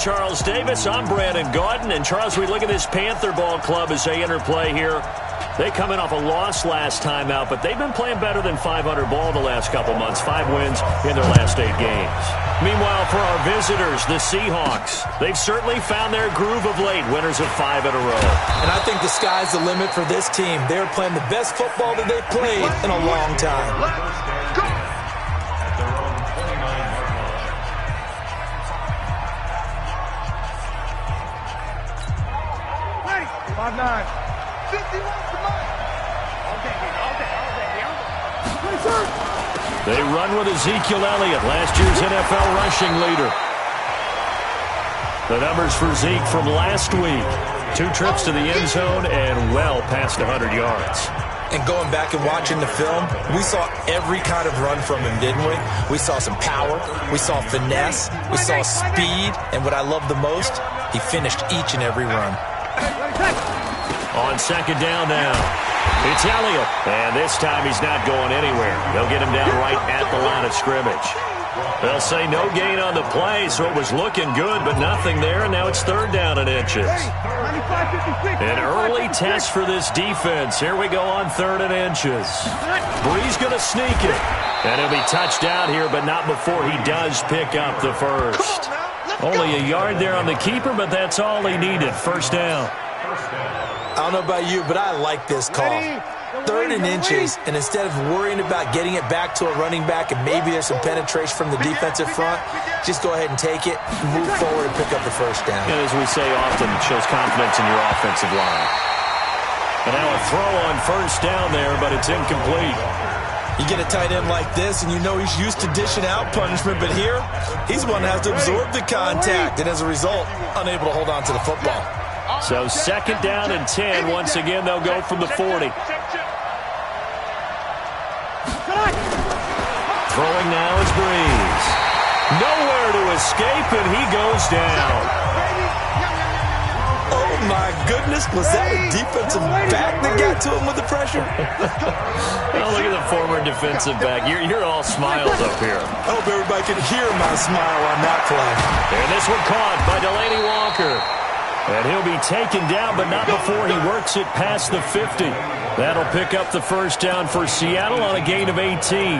Charles Davis. I'm Brandon Gaudin. And, Charles, we look at this Panther ball club as they interplay here. They come in off a loss last time out, but they've been playing better than 500 ball the last couple months. 5 wins in their last 8 games. Meanwhile, for our visitors, the Seahawks, they've certainly found their groove of late, winners of 5 in a row. And I think the sky's the limit for this team. They're playing the best football that they've played in a long time. Let's go! 5'9". 50 wants the money. All day. They run with Ezekiel Elliott, last year's NFL rushing leader. The numbers for Zeke from last week. 2 trips to the end zone and well past 100 yards. And going back and watching the film, we saw every kind of run from him, didn't we? We saw some power, we saw finesse, we saw speed, and what I love the most, he finished each and every run. On second down now, it's Elliott, and this time he's not going anywhere. They'll get him down right at the line of scrimmage. They'll say no gain on the play, so it was looking good, but nothing there, and now it's 3rd down and inches. An early test for this defense. Here we go on 3rd and inches. Bree's going to sneak it, and he'll be touched out here, but not before he does pick up the first. Only a yard there on the keeper, but that's all he needed. 1st down. I don't know about you, but I like this call. 3rd and inches, and instead of worrying about getting it back to a running back and maybe there's some penetration from the defensive front, just go ahead and take it, move forward, and pick up the 1st down. And as we say often, it shows confidence in your offensive line. And now a throw on 1st down there, but it's incomplete. You get a tight end like this, and you know he's used to dishing out punishment, but here, he's the one that has to absorb the contact, and as a result, unable to hold on to the football. So 2nd down and 10. Once again, they'll go from the 40. Throwing now is Breeze. Nowhere to escape, and he goes down. Oh, my goodness. Was that a defensive back that got to him with the pressure? Oh, look at the former defensive back. You're all smiles up here. I hope everybody can hear my smile on that play. And this one caught by Delaney Walker. And he'll be taken down, but not before he works it past the 50. That'll pick up the 1st down for Seattle on a gain of 18.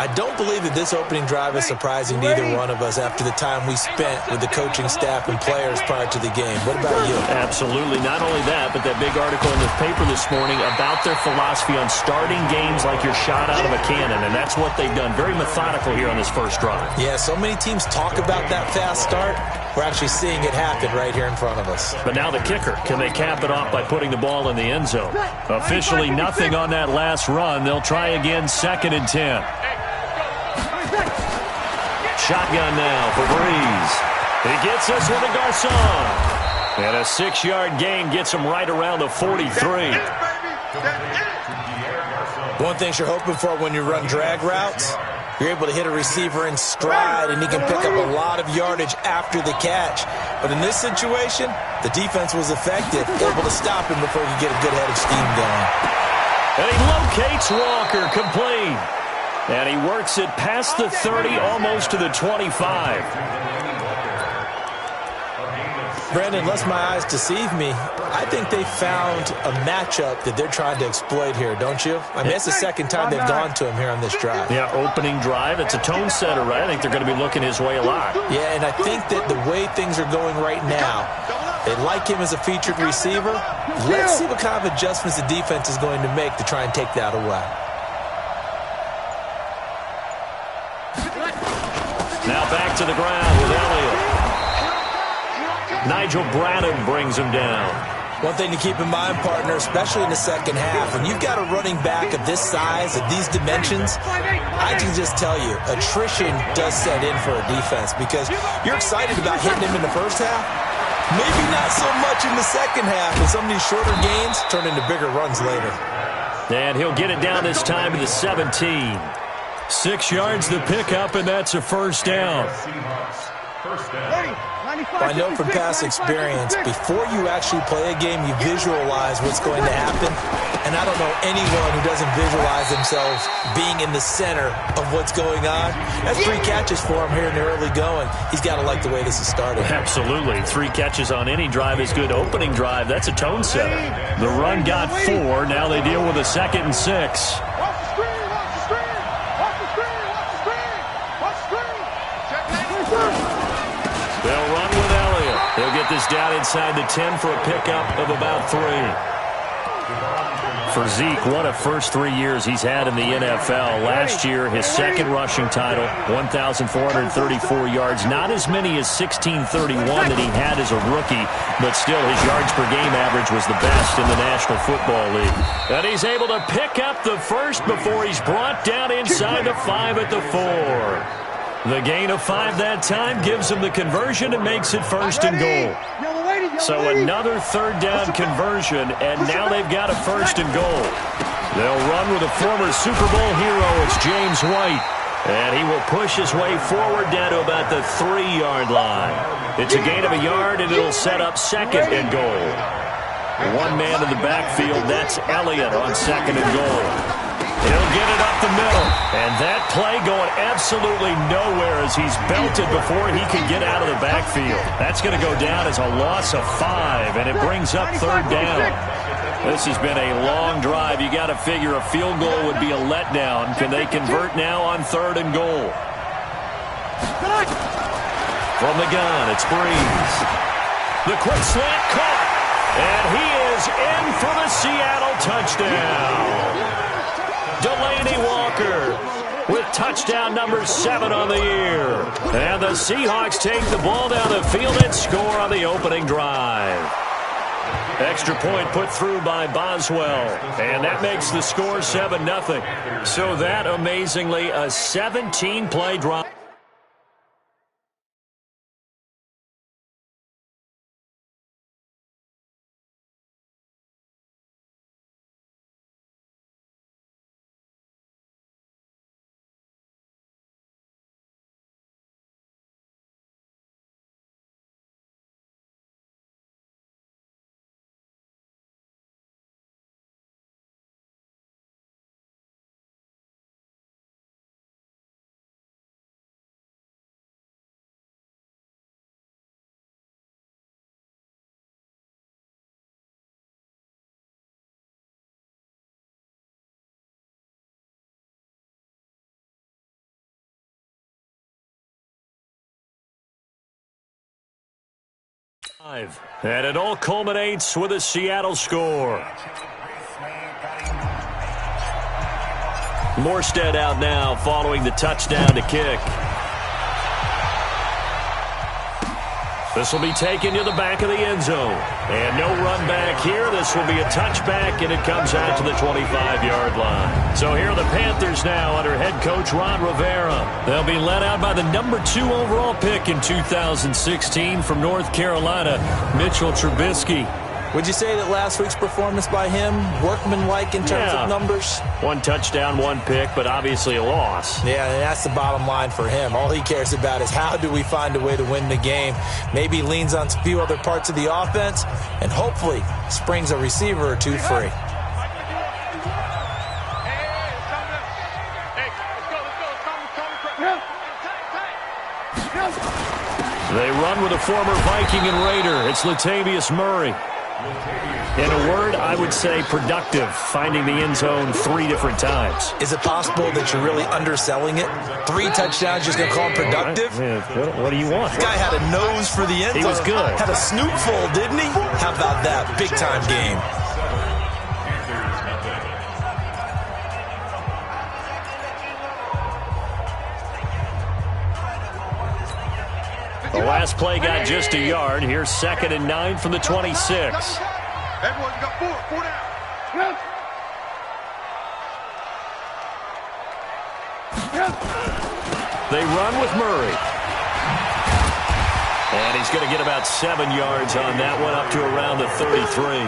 I don't believe that this opening drive is surprising to either one of us after the time we spent with the coaching staff and players prior to the game. What about you? Absolutely. Not only that, but that big article in the paper this morning about their philosophy on starting games like you're shot out of a cannon, and that's what they've done. Very methodical here on this 1st drive. Yeah, so many teams talk about that fast start. We're actually seeing it happen right here in front of us. But now the kicker. Can they cap it off by putting the ball in the end zone? Officially nothing on that last run. They'll try again, 2nd and 10. Shotgun now for Breeze. He gets this with a Garcon. And a 6-yard gain gets him right around the 43. One thing you're hoping for when you run drag routes, you're able to hit a receiver in stride, and he can pick up a lot of yardage after the catch. But in this situation, the defense was effective, able to stop him before he could get a good head of steam going. And he locates Walker, complete. And he works it past the 30, almost to the 25. Brandon, unless my eyes deceive me, I think they found a matchup that they're trying to exploit here, don't you? I mean, it's the 2nd time they've gone to him here on this drive. Yeah, opening drive. It's a tone setter, right? I think they're going to be looking his way a lot. Yeah, and I think that the way things are going right now, they like him as a featured receiver. Let's see what kind of adjustments the defense is going to make to try and take that away. Now back to the ground with Elliott. Nigel Bradham brings him down. One thing to keep in mind, partner, especially in the 2nd half, when you've got a running back of this size, of these dimensions, I can just tell you, attrition does set in for a defense because you're excited about hitting him in the 1st half. Maybe not so much in the 2nd half, and some of these shorter gains turn into bigger runs later. And he'll get it down this time to the 17. 6 yards the pickup, and that's a 1st down. I know from past experience, before you actually play a game, you visualize what's going to happen. And I don't know anyone who doesn't visualize themselves being in the center of what's going on. That's 3 catches for him here in the early going. He's got to like the way this is starting. Absolutely. 3 catches on any drive is good. Opening drive, that's a tone setter. The run got 4. Now they deal with a 2nd and 6. They'll run with Elliott. They'll get this down inside the 10 for a pickup of about 3. For Zeke, what a first 3 years he's had in the NFL. Last year, his 2nd rushing title, 1,434 yards. Not as many as 1,631 that he had as a rookie, but still his yards per game average was the best in the National Football League. And he's able to pick up the first before he's brought down inside the 5 at the 4. The gain of 5 that time gives him the conversion and makes it 1st and goal. So another 3rd down conversion, and now they've got a 1st and goal. They'll run with a former Super Bowl hero. It's James White. And he will push his way forward down to about the 3-yard line. It's a gain of a yard, and it'll set up 2nd and goal. One man in the backfield, that's Elliott on 2nd and goal. He'll get it up the middle. And that play going absolutely nowhere as he's belted before he can get out of the backfield. That's going to go down as a loss of 5, and it brings up 3rd down. This has been a long drive. You got to figure a field goal would be a letdown. Can they convert now on 3rd and goal? From the gun, it's Breeze. The quick slant caught. And he is in for the Seattle touchdown. Delaney Walker with touchdown number 7 on the year. And the Seahawks take the ball down the field and score on the opening drive. Extra point put through by Boswell. And that makes the score 7-0. So that, amazingly, a 17-play drive. And it all culminates with a Seattle score. Morstead out now following the touchdown to kick. This will be taken to the back of the end zone. And no run back here. This will be a touchback, and it comes out to the 25-yard line. So here are the Panthers now under head coach Ron Rivera. They'll be led out by the number 2 overall pick in 2016 from North Carolina, Mitchell Trubisky. Would you say that last week's performance by him, workmanlike in terms of numbers? 1 touchdown, 1 pick, but obviously a loss. Yeah, and that's the bottom line for him. All he cares about is how do we find a way to win the game. Maybe leans on a few other parts of the offense, and hopefully springs a receiver or 2 free. They run with a former Viking and Raider. It's Latavius Murray. In a word, I would say productive, finding the end zone 3 different times. Is it possible that you're really underselling it? 3 touchdowns, just going to call him productive? What do you want? This guy had a nose for the end zone. He was good. Had a snootful, didn't he? How about that? Big-time game. The last play got just a yard. Here's 2nd and 9 from the 26. Everyone's got 4 down. They run with Murray. And he's going to get about 7 yards on that one, up to around the 33.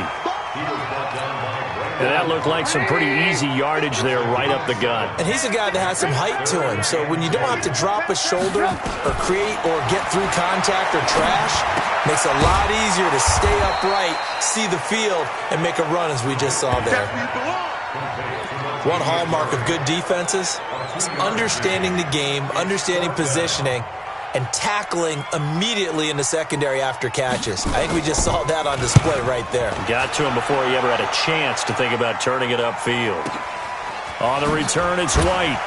And that looked like some pretty easy yardage there right up the gut. And he's a guy that has some height to him, so when you don't have to drop a shoulder or create or get through contact or trash, makes it a lot easier to stay upright, see the field, and make a run as we just saw there. One hallmark of good defenses is understanding the game, understanding positioning, and tackling immediately in the secondary after catches. I think we just saw that on display right there. Got to him before he ever had a chance to think about turning it upfield. On the return, it's White.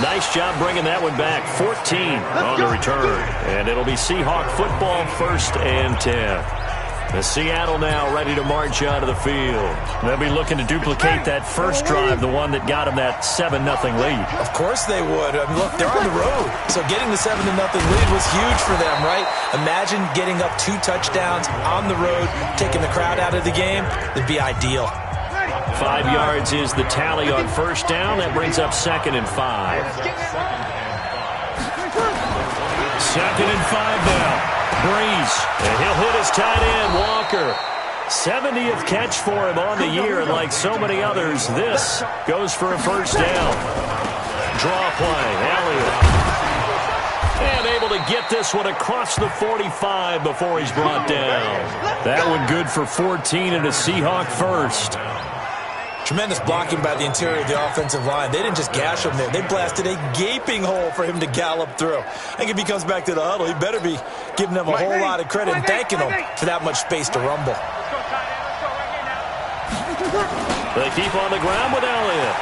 Nice job bringing that one back. 14 on the return. And it'll be Seahawk football, 1st and 10. The Seattle now ready to march out of the field. They'll be looking to duplicate that first drive, the one that got them that 7-0 lead. Of course they would. I mean, look, they're on the road. So getting the 7-0 lead was huge for them, right? Imagine getting up 2 touchdowns on the road, taking the crowd out of the game. It'd be ideal. 5 yards is the tally on first down. That brings up 2nd and 5. 2nd and 5 now. Breeze, and he'll hit his tight end, Walker. 70th catch for him on the year, and like so many others, this goes for a first down. Draw play, Elliott. And able to get this one across the 45 before he's brought down. That one good for 14 and a Seahawk first. Tremendous blocking by the interior of the offensive line. They didn't just gash him there. They blasted a gaping hole for him to gallop through. I think if he comes back to the huddle, he better be giving them a whole lot of credit and thanking them for that much space to rumble. They keep on the ground with Elliott.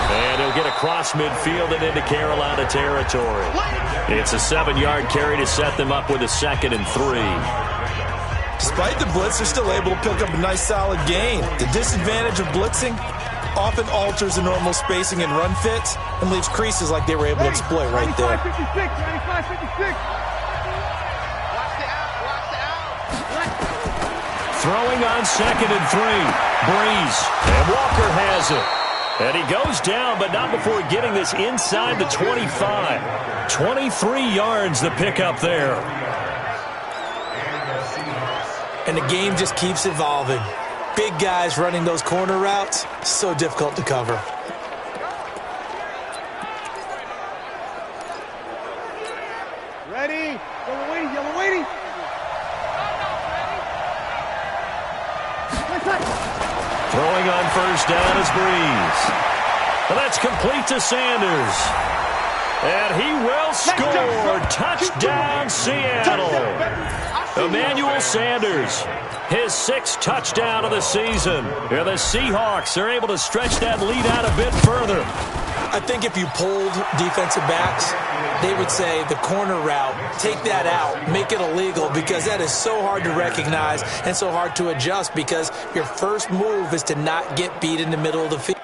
And he'll get across midfield and into Carolina territory. It's a 7-yard carry to set them up with a 2nd and 3. Despite the blitz, they're still able to pick up a nice solid gain. The disadvantage of blitzing often alters the normal spacing and run fits and leaves creases like they were able to exploit right there. Throwing on 2nd and 3. Breeze. And Walker has it. And he goes down, but not before getting this inside the 25. 23 yards the pickup there. And the game just keeps evolving. Big guys running those corner routes, so difficult to cover. Ready? Yellow waiting, yellow waiting. Throwing on first down is Breeze. Well, that's complete to Sanders. And he will score. Touchdown, Seattle. Emmanuel Sanders, his 6th touchdown of the season. And the Seahawks are able to stretch that lead out a bit further. I think if you polled defensive backs, they would say the corner route, take that out, make it illegal, because that is so hard to recognize and so hard to adjust because your first move is to not get beat in the middle of the field.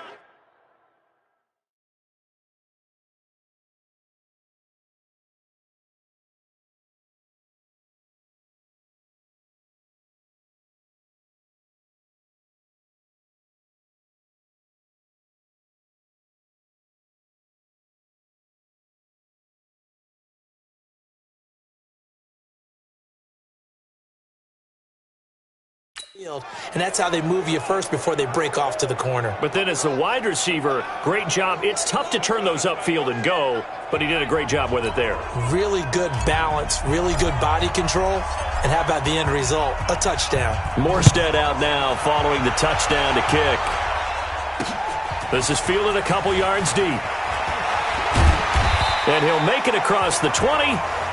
And that's how they move you first before they break off to the corner. But then as a wide receiver, great job. It's tough to turn those upfield and go, but he did a great job with it there. Really good balance, really good body control. And how about the end result? A touchdown. Morstead out now following the touchdown to kick. This is fielded a couple yards deep. And he'll make it across the 20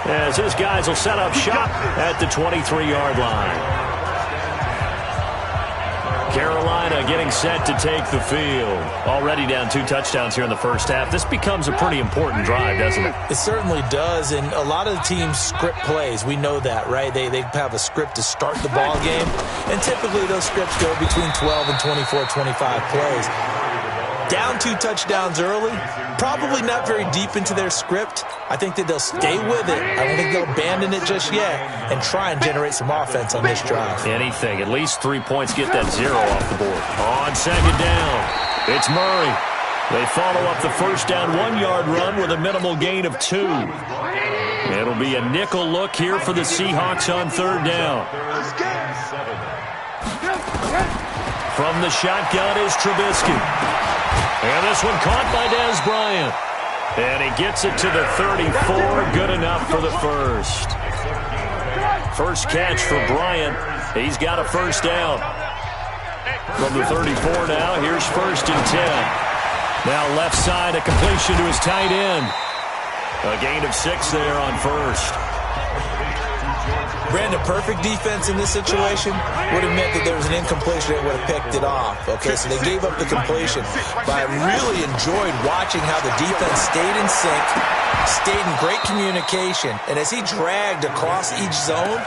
as his guys will set up shop at the 23-yard line. Carolina getting set to take the field. Already down 2 touchdowns here in the first half. This becomes a pretty important drive, doesn't it? It certainly does, and a lot of the teams script plays. We know that, right? They have a script to start the ball game, and typically those scripts go between 12 and 24, 25 plays. Down 2 touchdowns early, probably not very deep into their script. I think that they'll stay with it. I don't think they'll abandon it just yet and try and generate some offense on this drive. Anything. At least 3 points, get that 0 off the board. On second down, it's Murray. They follow up the first down 1-yard run with a minimal gain of 2. It'll be a nickel look here for the Seahawks on third down. From the shotgun is Trubisky. And this one caught by Dez Bryant. And he gets it to the 34. Good enough for the first. First catch for Bryant. He's got a first down. From the 34 now, here's 1st and 10. Now left side, a completion to his tight end. A gain of 6 there on first. Brandon, perfect defense in this situation would have meant that there was an incompletion that would have picked it off. Okay, so they gave up the completion. But I really enjoyed watching how the defense stayed in sync, stayed in great communication, and as he dragged across each zone,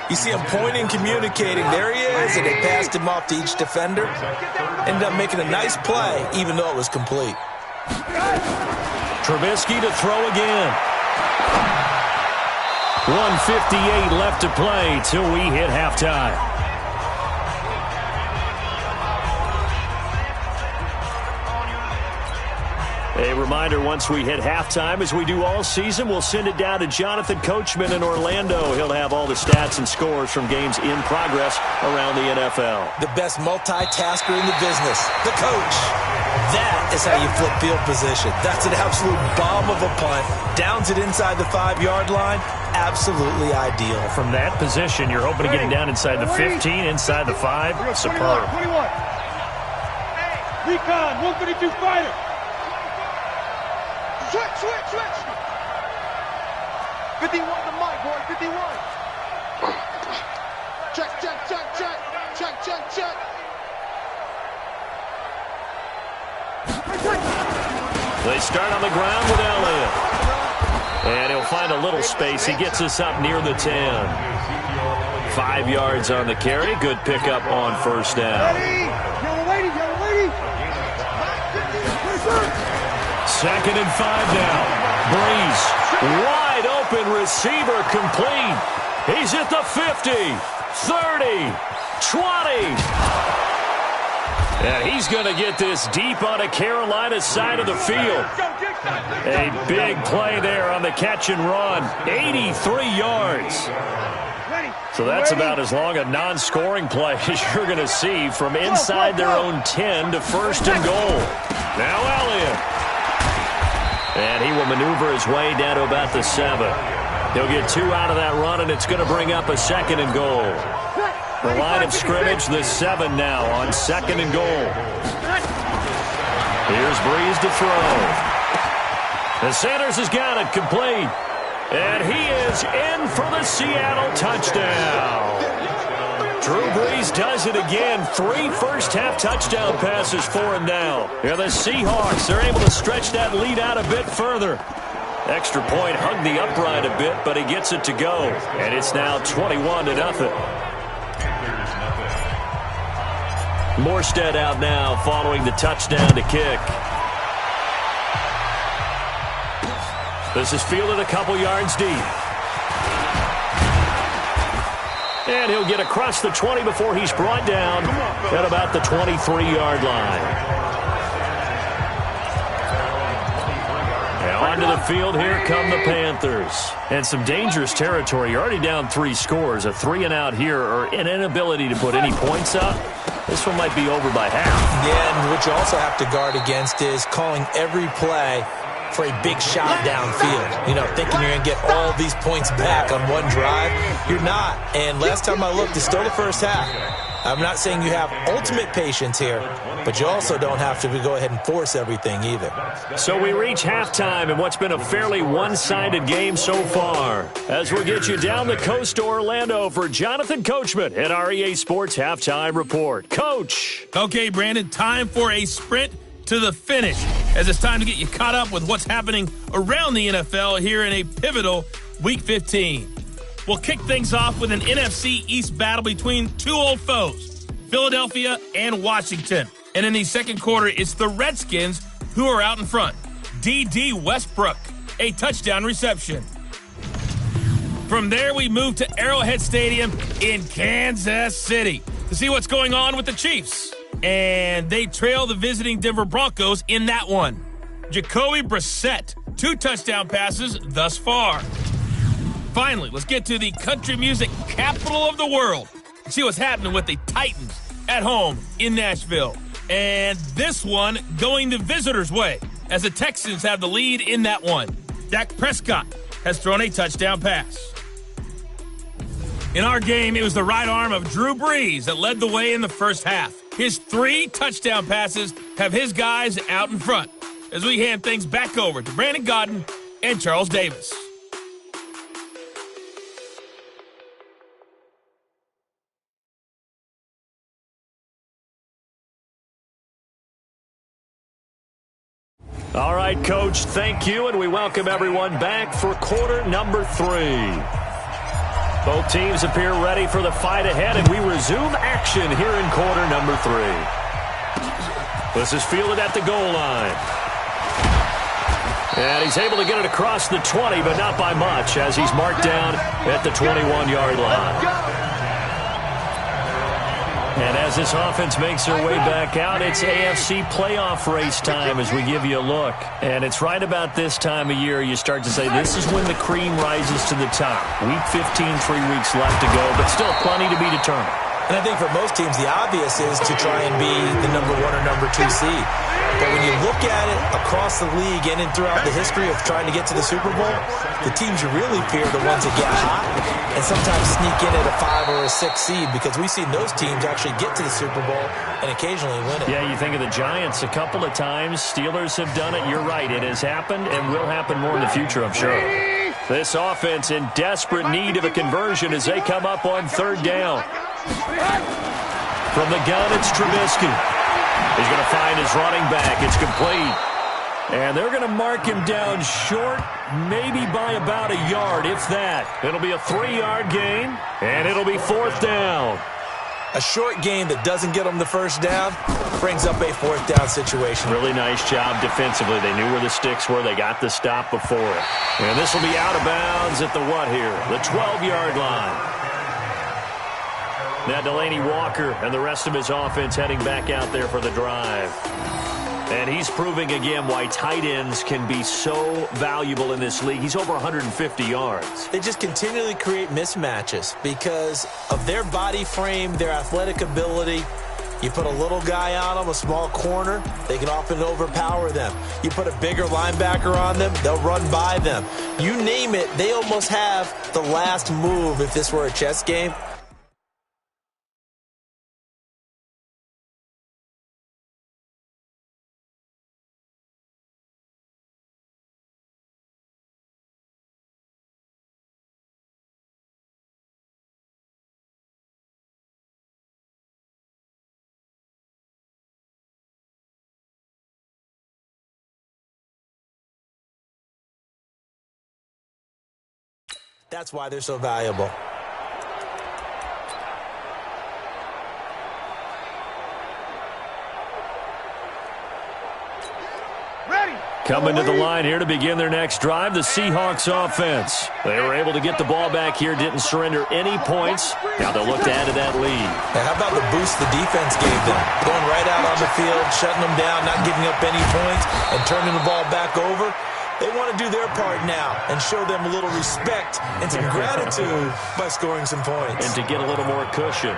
you see him pointing, communicating. There he is, and they passed him off to each defender. Ended up making a nice play, even though it was complete. Trubisky to throw again. 1:58 left to play till we hit halftime. A reminder, once we hit halftime, as we do all season, we'll send it down to Jonathan Coachman in Orlando. He'll have all the stats and scores from games in progress around the NFL. The best multitasker in the business, the coach. That is how you flip field position. That's an absolute bomb of a punt. Downs it inside the 5-yard line. Absolutely ideal. From that position, you're hoping to get him down inside the 15, inside the 5. Superb. 21. Recon, 152 fighter. Switch. 51 to Mike, boy, 51. Check. They start on the ground with Elliott. And he'll find a little space. He gets us up near the 10. 5 yards on the carry. Good pickup on first down. Yellow lady. 2nd and 5 now. Breeze. Wide open receiver complete. He's at the 50, 30, 20. And he's going to get this deep on a Carolina side of the field. A big play there on the catch and run. 83 yards. So that's about as long a non-scoring play as you're going to see from inside their own 10 to 1st and goal. Now Elliott. And he will maneuver his way down to about the 7. He'll get 2 out of that run, and it's going to bring up a 2nd and goal. The line of scrimmage, the 7 now on 2nd and goal. Here's Breeze to throw. The Sanders has got it complete. And he is in for the Seattle touchdown. Drew Brees does it again. 3 first-half touchdown passes for him now. Here the Seahawks, they're able to stretch that lead out a bit further. Extra point hugged the upright a bit, but he gets it to go. And it's now 21-0. Morstead out now following the touchdown to kick. This is fielded a couple yards deep. And he'll get across the 20 before he's brought down at about the 23-yard line. Onto the field, here come the Panthers. And some dangerous territory. You're already down 3 scores. A 3-and-out here, or an inability to put any points up. This one might be over by half. Yeah, and what you also have to guard against is calling every play for a big shot downfield. You know, thinking you're going to get all these points back on one drive. You're not. And last time I looked, it's still the first half. I'm not saying you have ultimate patience here, but you also don't have to go ahead and force everything either. So we reach halftime in what's been a fairly one-sided game so far. As we'll get you down the coast to Orlando for Jonathan Coachman at our EA Sports Halftime Report. Coach. Okay, Brandon, time for a sprint to the finish, as it's time to get you caught up with what's happening around the NFL here in a pivotal Week 15. We'll kick things off with an NFC East battle between 2 old foes, Philadelphia and Washington. And in the second quarter, it's the Redskins who are out in front. D.D. Westbrook, a touchdown reception. From there, we move to Arrowhead Stadium in Kansas City to see what's going on with the Chiefs. And they trail the visiting Denver Broncos in that one. Jacoby Brissett, 2 touchdown passes thus far. Finally, let's get to the country music capital of the world and see what's happening with the Titans at home in Nashville. And this one going the visitors' way as the Texans have the lead in that one. Dak Prescott has thrown a touchdown pass. In our game, it was the right arm of Drew Brees that led the way in the first half. His 3 touchdown passes have his guys out in front as we hand things back over to Brandon Godden and Charles Davis. All right, Coach, thank you, and we welcome everyone back for quarter number 3. Both teams appear ready for the fight ahead, and we resume action here in quarter number 3. This is fielded at the goal line. And he's able to get it across the 20, but not by much, as he's marked down at the 21-yard line. And as this offense makes their way back out, it's AFC playoff race time as we give you a look. And it's right about this time of year you start to say this is when the cream rises to the top. Week 15, 3 weeks left to go, but still plenty to be determined. And I think for most teams, the obvious is to try and be the number 1 or number 2 seed. But when you look at it across the league and throughout the history of trying to get to the Super Bowl, the teams you really fear are the ones that get hot and sometimes sneak in at a 5 or a 6 seed, because we've seen those teams actually get to the Super Bowl and occasionally win it. Yeah, you think of the Giants a couple of times. Steelers have done it. You're right. It has happened and will happen more in the future, I'm sure. This offense in desperate need of a conversion as they come up on 3rd down. From the gun, it's Trubisky. He's going to find his running back. It's complete. And they're going to mark him down short, maybe by about a yard, if that. It'll be a 3-yard gain, and it'll be 4th down. A short game that doesn't get them the first down brings up a 4th down situation. Really nice job defensively. They knew where the sticks were. They got the stop before it. And this will be out of bounds at the what here? The 12-yard line. Now Delaney Walker and the rest of his offense heading back out there for the drive. And he's proving again why tight ends can be so valuable in this league. He's over 150 yards. They just continually create mismatches because of their body frame, their athletic ability. You put a little guy on them, a small corner, they can often overpower them. You put a bigger linebacker on them, they'll run by them. You name it, they almost have the last move if this were a chess game. That's why they're so valuable. Coming to the line here to begin their next drive, the Seahawks offense. They were able to get the ball back here, didn't surrender any points. Now they'll look to add to that lead. Now, how about the boost the defense gave them? Going right out on the field, shutting them down, not giving up any points, and turning the ball back over. They want to do their part now and show them a little respect and some gratitude by scoring some points. And to get a little more cushion.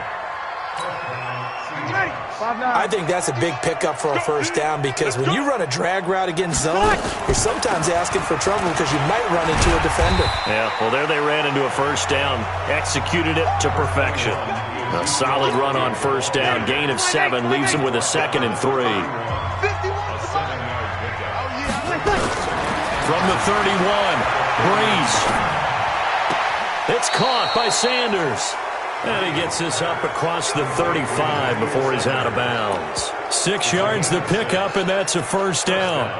I think that's a big pickup for a first down, because when you run a drag route against zone, you're sometimes asking for trouble because you might run into a defender. Yeah, well, there they ran into a first down, executed it to perfection. A solid run on first down, gain of 7, leaves them with a 2nd and 3. From the 31, Brees. It's caught by Sanders. And he gets this up across the 35 before he's out of bounds. 6 yards the pickup, and that's a first down.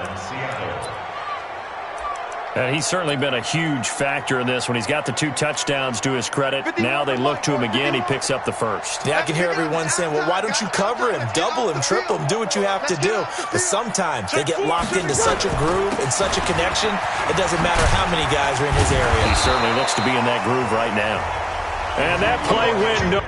And he's certainly been a huge factor in this when he's got the 2 touchdowns to his credit. Now they look to him again. He picks up the first. Yeah, I can hear everyone saying, well, why don't you cover him, double him, triple him, do what you have to do. But sometimes they get locked into such a groove and such a connection, it doesn't matter how many guys are in his area. He certainly looks to be in that groove right now. And that play win.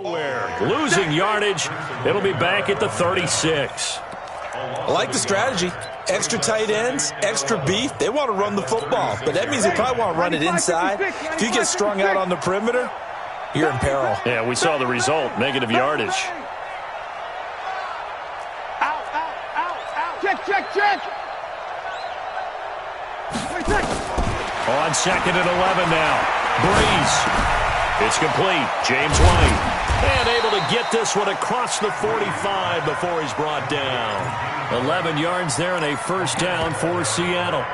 Losing yardage. It'll be back at the 36. I like the strategy. Extra tight ends, extra beef. They want to run the football, but that means they probably want to run it inside. If you get strung out on the perimeter, you're in peril. Yeah, we saw the result. Negative yardage. Out. Check. On 2nd and 11 now. Breeze. It's complete. James White. And able to get this one across the 45 before he's brought down. 11 yards there and a first down for Seattle.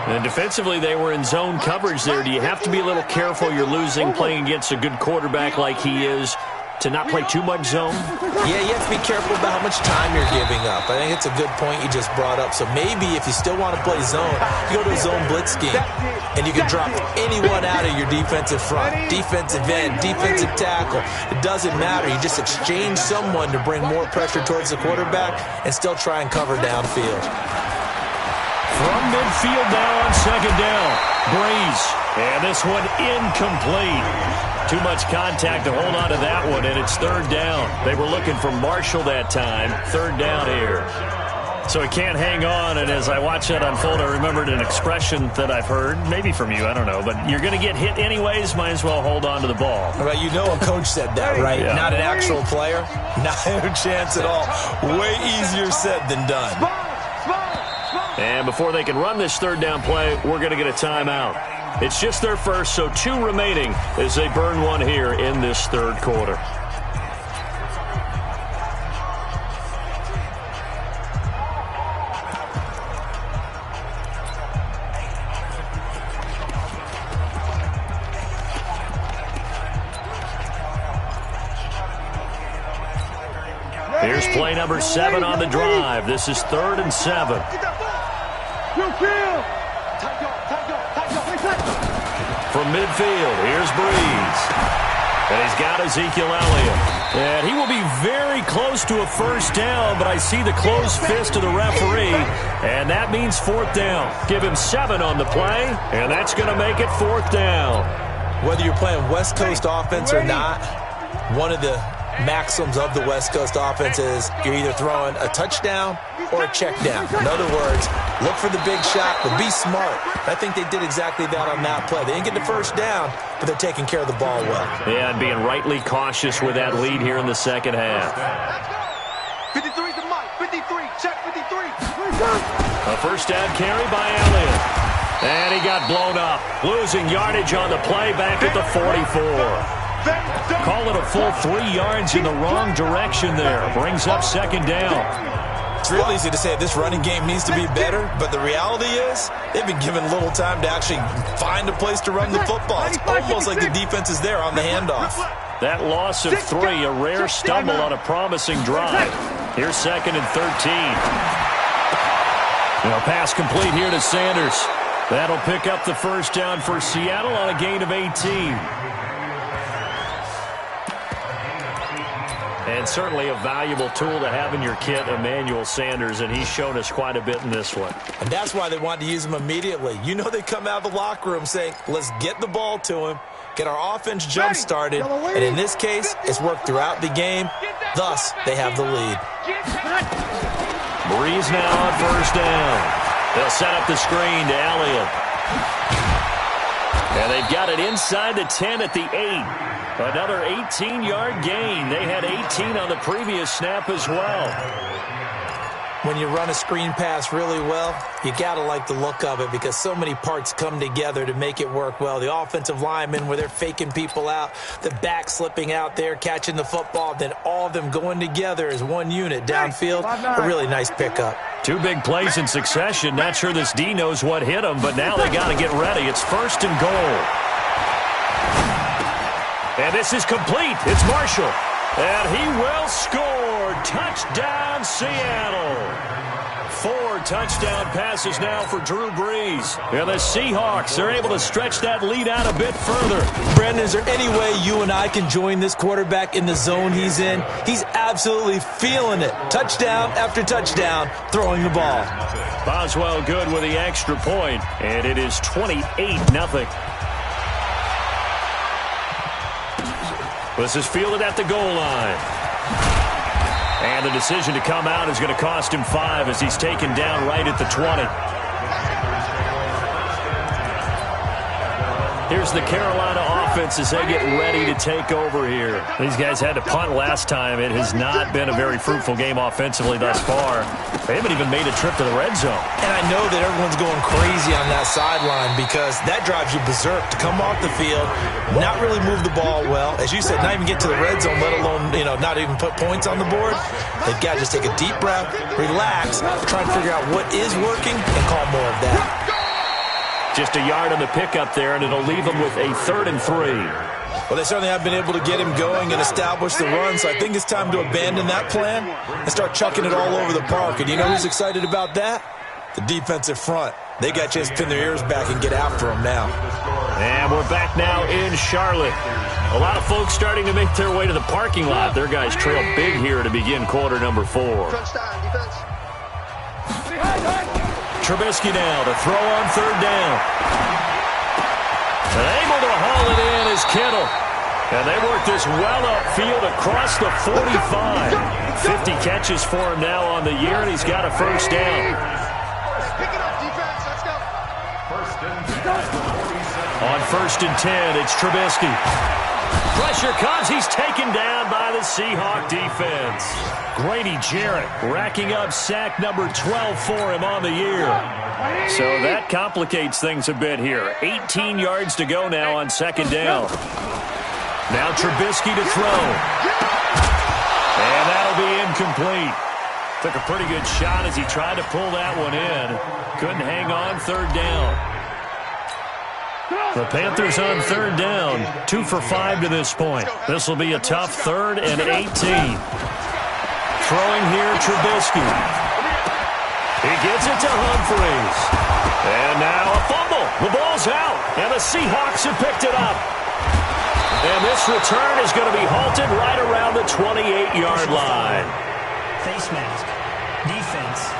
And defensively, they were in zone coverage there. Do you have to be a little careful? You're losing playing against a good quarterback like he is to not play too much zone? Yeah, you have to be careful about how much time you're giving up. I think it's a good point you just brought up. So maybe if you still want to play zone, you go to a zone blitz scheme. And you can drop anyone out of your defensive front. Defensive end, defensive tackle. It doesn't matter. You just exchange someone to bring more pressure towards the quarterback and still try and cover downfield. From midfield now on 2nd down. Breeze. And this one incomplete. Too much contact to hold on to that one, and it's 3rd down. They were looking for Marshall that time. 3rd down here. So he can't hang on, and as I watch that unfold, I remembered an expression that I've heard, maybe from you, I don't know, but you're going to get hit anyways, might as well hold on to the ball. Well, you know a coach said that, right? Yeah. Not an actual player. Not a chance at all. Way easier said than done. And before they can run this 3rd down play, we're going to get a timeout. It's just their first, so 2 remaining as they burn one here in this 3rd quarter. Here's play number 7 on the drive. This is 3rd and 7. From midfield, here's Breeze. And he's got Ezekiel Elliott. And he will be very close to a first down, but I see the closed fist of the referee, and that means 4th down. Give him 7 on the play, and that's going to make it 4th down. Whether you're playing West Coast offense or not, one of the maxims of the West Coast offense is you're either throwing a touchdown or a check down. In other words, look for the big shot, but be smart. I think they did exactly that on that play. They didn't get the first down, but they're taking care of the ball well. Yeah, and being rightly cautious with that lead here in the second half. 53 to Mike. 53. Check 53. A first down carry by Elliott. And he got blown up. Losing yardage on the play back at the 44. Call it a full 3 yards in the wrong direction there. Brings up 2nd down. It's real easy to say this running game needs to be better, but the reality is they've been given little time to actually find a place to run the football. It's almost like the defense is there on the handoff. That loss of 3, a rare stumble on a promising drive. Here's 2nd and 13. Pass complete here to Sanders. That'll pick up the first down for Seattle on a gain of 18. And certainly a valuable tool to have in your kit, Emmanuel Sanders, and he's shown us quite a bit in this one. And that's why they wanted to use him immediately. You know they come out of the locker room saying, let's get the ball to him, get our offense jump-started, and in this case, it's worked throughout the game. Thus, they have the lead. Breeze now on first down. They'll set up the screen to Elliott. And they've got it inside the 10 at the 8. Another 18-yard gain. They had 18 on the previous snap as well. When you run a screen pass really well, you got to like the look of it because so many parts come together to make it work well. The offensive linemen where they're faking people out, the back slipping out there, catching the football, then all of them going together as one unit downfield. A really nice pickup. 2 big plays in succession. Not sure this D knows what hit them, but now they got to get ready. It's 1st and goal. And this is complete. It's Marshall. And he will score. Touchdown, Seattle. 4 touchdown passes now for Drew Brees. And the Seahawks are able to stretch that lead out a bit further. Brandon, is there any way you and I can join this quarterback in the zone he's in? He's absolutely feeling it. Touchdown after touchdown, throwing the ball. Boswell good with the extra point, and it is 28-0. This is fielded at the goal line. And the decision to come out is going to cost him 5 as he's taken down right at the 20. Here's the Carolina offense as they get ready to take over here. These guys had to punt last time. It has not been a very fruitful game offensively thus far. They haven't even made a trip to the red zone. And I know that everyone's going crazy on that sideline because that drives you berserk to come off the field, not really move the ball well. As you said, not even get to the red zone, let alone, not even put points on the board. They've got to just take a deep breath, relax, try and figure out what is working, and call more of that. Just a yard on the pickup there, and it'll leave them with a 3rd and 3. Well, they certainly have been able to get him going and establish the run, so I think it's time to abandon that plan and start chucking it all over the park. And you know who's excited about that? The defensive front. They got a chance to pin their ears back and get after him now. And we're back now in Charlotte. A lot of folks starting to make their way to the parking lot. Their guys trail big here to begin quarter number 4. Trubisky now to throw on 3rd down. And able to haul it in is Kittle. And they work this well upfield across the 45. 50 catches for him now on the year, and he's got a 1st down. On 1st and 10, it's Trubisky. Pressure comes. He's taken down by the Seahawks defense. Grady Jarrett racking up sack number 12 for him on the year. So that complicates things a bit here. 18 yards to go now on 2nd down. Now Trubisky to throw. And that'll be incomplete. Took a pretty good shot as he tried to pull that one in. Couldn't hang on 3rd down. The Panthers on 3rd down. 2 for 5 to this point. This will be a tough 3rd and 18. Throwing here, Trubisky. He gets it to Humphries. And now a fumble. The ball's out. And the Seahawks have picked it up. And this return is going to be halted right around the 28-yard line. Face mask. Defense.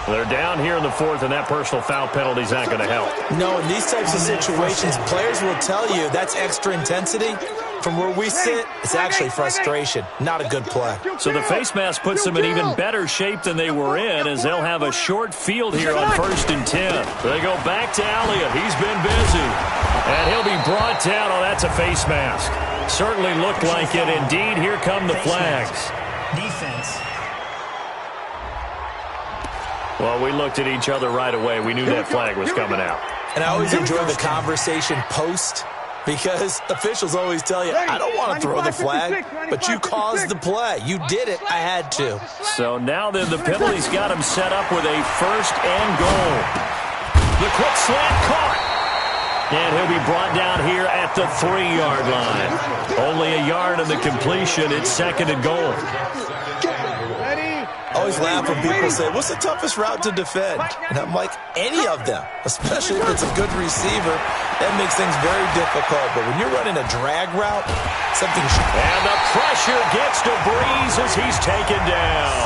They're down here in the 4th, and that personal foul penalty is not going to help. No, in these types of situations, players will tell you that's extra intensity. From where we sit, it's actually frustration. Not a good play. So the face mask puts them in even better shape than they were in, as they'll have a short field here on 1st and 10. They go back to Elliott. He's been busy. And he'll be brought down. Oh, that's a face mask. Certainly looked like it. Indeed, here come the flags. Defense. Well, we looked at each other right away. We knew that flag was coming out. And I always enjoy the conversation post, because officials always tell you, I don't want to throw the flag, but you caused the play. You did it. I had to. So now then the penalty's got him set up with a 1st and goal. The quick slant caught. And he'll be brought down here at the 3-yard line. Only a yard on the completion. It's 2nd and goal. I always laugh when people say, what's the toughest route to defend? And I'm like, any of them, especially if it's a good receiver. That makes things very difficult. But when you're running a drag route, something... And the pressure gets to Breeze as he's taken down.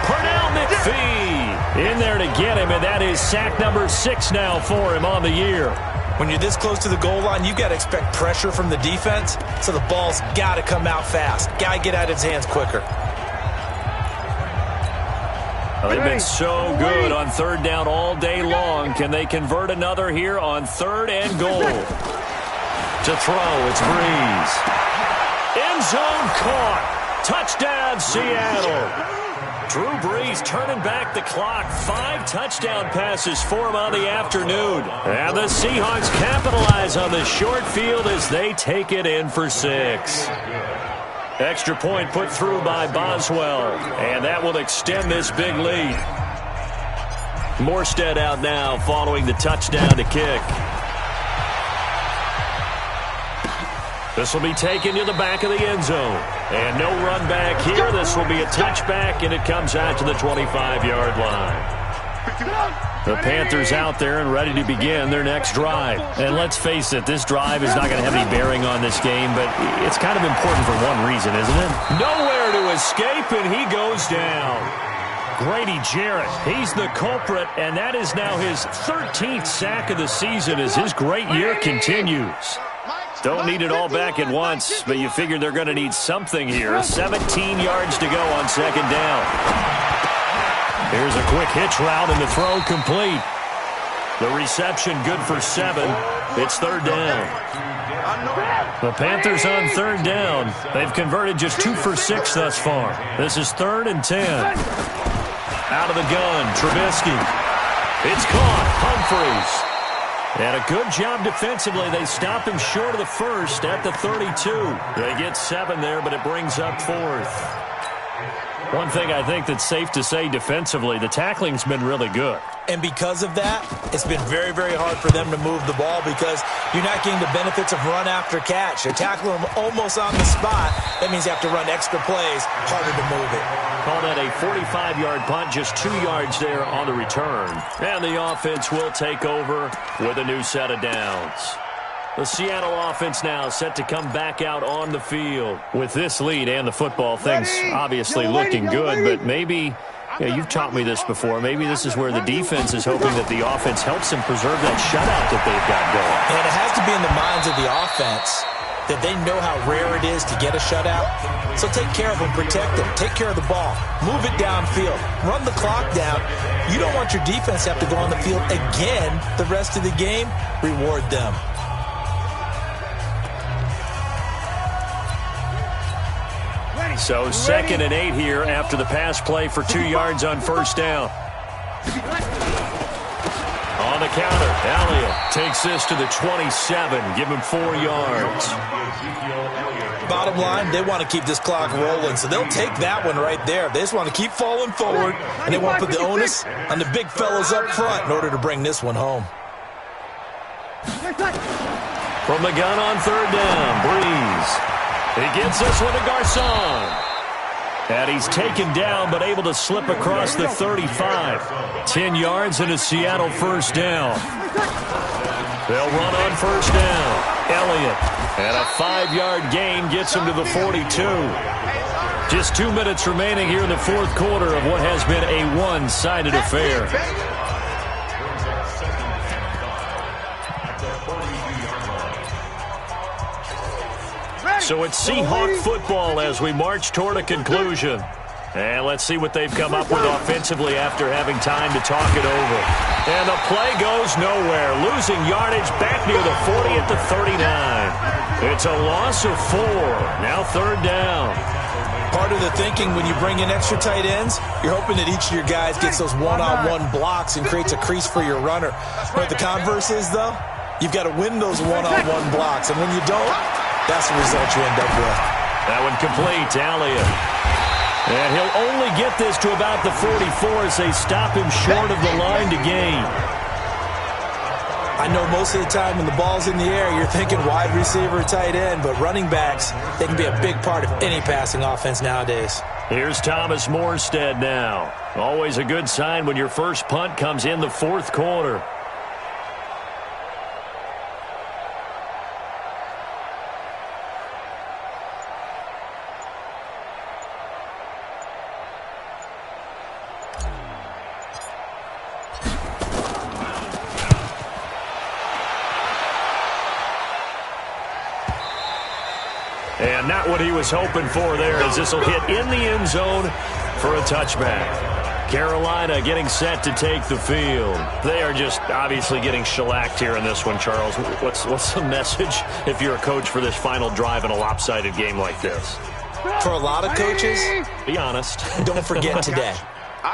Pernell McPhee in there to get him, and that is sack number 6 now for him on the year. When you're this close to the goal line, you've got to expect pressure from the defense, so the ball's got to come out fast. Got to get out of his hands quicker. Well, they've been so good on 3rd down all day long. Can they convert another here on 3rd and goal? To throw, it's Breeze. End zone caught. Touchdown, Seattle. Drew Brees turning back the clock. 5 touchdown passes for him on the afternoon. And the Seahawks capitalize on the short field as they take it in for 6. Extra point put through by Boswell, and that will extend this big lead. Morstead out now following the touchdown to kick. This will be taken to the back of the end zone. And no run back here. This will be a touchback, and it comes out to the 25-yard line. The Panthers out there and ready to begin their next drive. And let's face it, this drive is not going to have any bearing on this game, but it's kind of important for one reason, isn't it? Nowhere to escape, and he goes down. Grady Jarrett, he's the culprit, and that is now his 13th sack of the season as his great year continues. Don't need it all back at once, but you figure they're going to need something here. 17 yards to go on second down. Here's a quick hitch route and the throw complete. The reception good for 7. It's third down. The Panthers on third down. They've converted just 2 for 6 thus far. This is 3rd and 10. Out of the gun, Trubisky. It's caught. Humphreys. And a good job defensively. They stop him short of the first at the 32. They get 7 there, but it brings up 4th. One thing I think that's safe to say defensively, the tackling's been really good. And because of that, it's been very, very hard for them to move the ball because you're not getting the benefits of run after catch. You're tackling them almost on the spot. That means you have to run extra plays, harder to move it. Call that a 45-yard punt, just 2 yards there on the return. And the offense will take over with a new set of downs. The Seattle offense now set to come back out on the field. With this lead and the football, things obviously looking good, but maybe, you've taught me this before, maybe this is where the defense is hoping that the offense helps them preserve that shutout that they've got going. And it has to be in the minds of the offense that they know how rare it is to get a shutout. So take care of them, protect them, take care of the ball, move it downfield, run the clock down. You don't want your defense to have to go on the field again the rest of the game. Reward them. So 2nd and 8 here after the pass play for 2 yards on first down. On the counter, Elliott takes this to the 27, give him 4 yards. Bottom line, they want to keep this clock rolling, so they'll take that one right there. They just want to keep falling forward, and they want to put the onus on the big fellas up front in order to bring this one home. From the gun on third down, Breeze. He gets this one to Garcon. And he's taken down but able to slip across the 35. 10 yards and a Seattle first down. They'll run on first down. Elliott. And a 5-yard gain gets him to the 42. Just 2 minutes remaining here in the fourth quarter of what has been a one-sided affair. So it's Seahawk football as we march toward a conclusion. And let's see what they've come up with offensively after having time to talk it over. And the play goes nowhere. Losing yardage back near the 40 at the 39. It's a loss of 4. Now third down. Part of the thinking when you bring in extra tight ends, you're hoping that each of your guys gets those one-on-one blocks and creates a crease for your runner. But the converse is, though, you've got to win those one-on-one blocks. And when you don't, that's the result you end up with. That one complete to Elliott. And he'll only get this to about the 44 as they stop him short of the line to gain. I know most of the time when the ball's in the air, you're thinking wide receiver, tight end, but running backs, they can be a big part of any passing offense nowadays. Here's Thomas Morstead now. Always a good sign when your first punt comes in the fourth quarter. And not what he was hoping for there, as this will hit in the end zone for a touchback. Carolina getting set to take the field. They are just obviously getting shellacked here in this one, Charles. What's the message if you're a coach for this final drive in a lopsided game like this? For a lot of coaches, be honest. Don't forget today.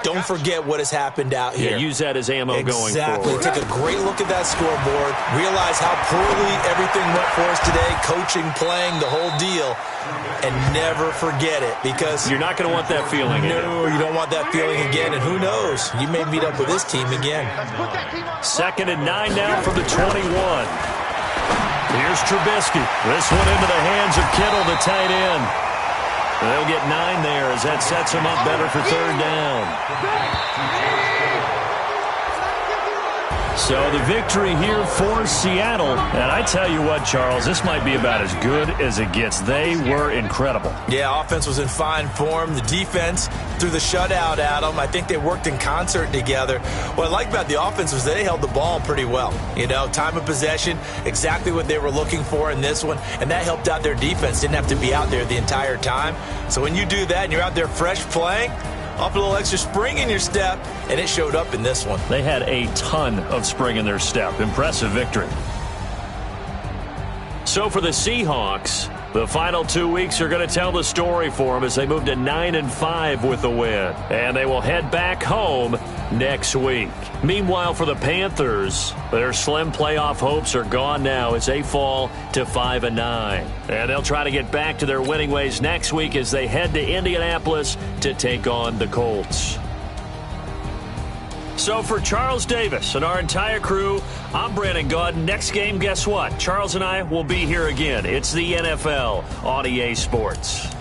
Don't forget what has happened out here. Yeah, use that as ammo going forward. Exactly. Take a great look at that scoreboard. Realize how poorly everything went for us today. Coaching, playing, the whole deal. And never forget it, because you're not going to want that feeling again. No, you don't want that feeling again. And who knows? You may meet up with this team again. 2nd and 9 now from the 21. Here's Trubisky. This one into the hands of Kittle, the tight end. They'll get 9 there as that sets them up better for third down. So the victory here for Seattle. And I tell you what, Charles, this might be about as good as it gets. They were incredible. Yeah, offense was in fine form. The defense through the shutout, Adam. I think they worked in concert together. What I like about the offense was they held the ball pretty well. You know, time of possession, exactly what they were looking for in this one, and that helped out their defense. Didn't have to be out there the entire time. So when you do that and you're out there fresh playing, off a little extra spring in your step, and it showed up in this one. They had a ton of spring in their step. Impressive victory. So for the Seahawks, the final 2 weeks are going to tell the story for them as they move to 9-5 with a win. And they will head back home next week. Meanwhile, for the Panthers, their slim playoff hopes are gone now as they fall to 5-9. And they'll try to get back to their winning ways next week as they head to Indianapolis to take on the Colts. So for Charles Davis and our entire crew, I'm Brandon Gaudin. Next game, guess what? Charles and I will be here again. It's the NFL on EA Sports.